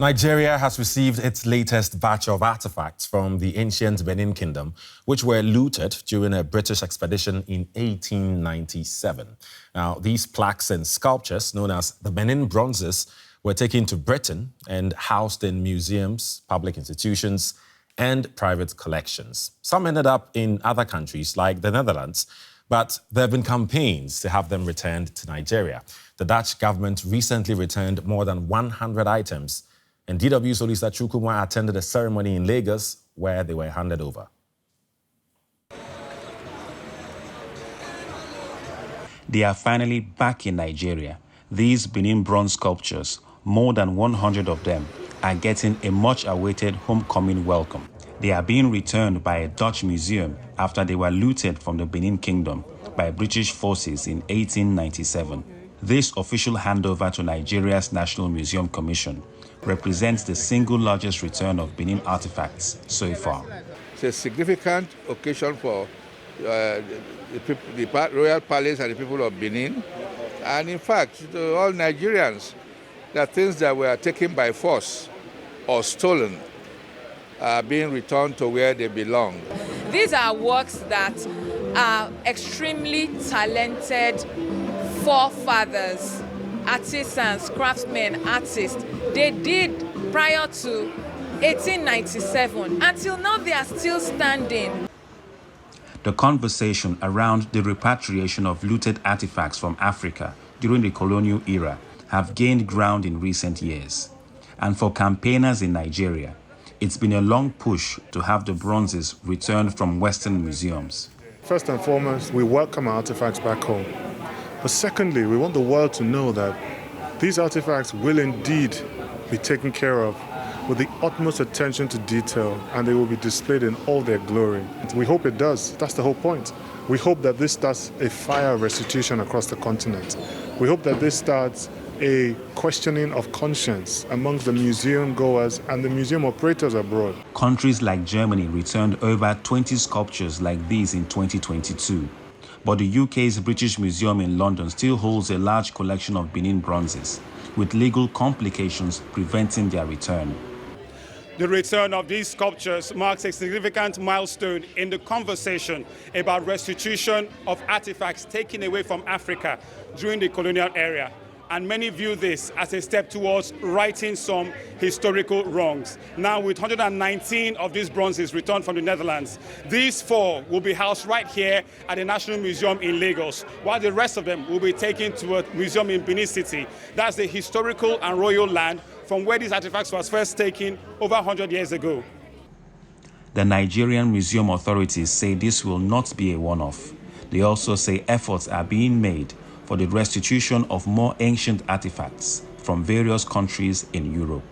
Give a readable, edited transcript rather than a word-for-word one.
Nigeria has received its latest batch of artefacts from the ancient Benin Kingdom, which were looted during a British expedition in 1897. Now, these plaques and sculptures, known as the Benin bronzes, were taken to Britain and housed in museums, public institutions, and private collections. Some ended up in other countries like the Netherlands, but there have been campaigns to have them returned to Nigeria. The Dutch government recently returned more than 100 items, and DW's Olisa Chukwumah attended a ceremony in Lagos where they were handed over. They are finally back in Nigeria. These Benin bronze sculptures, more than 100 of them, are getting a much-awaited homecoming welcome. They are being returned by a Dutch museum after they were looted from the Benin Kingdom by British forces in 1897. This official handover to Nigeria's National Museum Commission represents the single largest return of Benin artifacts so far. It's a significant occasion for the Royal Palace and the people of Benin, and in fact, to all Nigerians, that things that were taken by force or stolen are being returned to where they belong. These are works that are extremely talented forefathers, artisans, craftsmen, artists. They did prior to 1897. Until now, they are still standing. The conversation around the repatriation of looted artifacts from Africa during the colonial era have gained ground in recent years. And for campaigners in Nigeria, it's been a long push to have the bronzes returned from Western museums. First and foremost, we welcome our artifacts back home. But secondly, we want the world to know that these artifacts will indeed be taken care of with the utmost attention to detail, and they will be displayed in all their glory. We hope it does. That's the whole point. We hope that this starts a fire of restitution across the continent. We hope that this starts a questioning of conscience amongst the museum goers and the museum operators abroad. Countries like Germany returned over 20 sculptures like these in 2022. But the UK's British Museum in London still holds a large collection of Benin bronzes, with legal complications preventing their return. The return of these sculptures marks a significant milestone in the conversation about restitution of artifacts taken away from Africa during the colonial era. And many view this as a step towards righting some historical wrongs. Now, with 119 of these bronzes returned from the Netherlands, these 4 will be housed right here at the National Museum in Lagos, while the rest of them will be taken to a museum in Benin City. That's the historical and royal land from where these artifacts was first taken over 100 years ago. The Nigerian museum authorities say this will not be a one-off. They also say efforts are being made for the restitution of more ancient artifacts from various countries in Europe.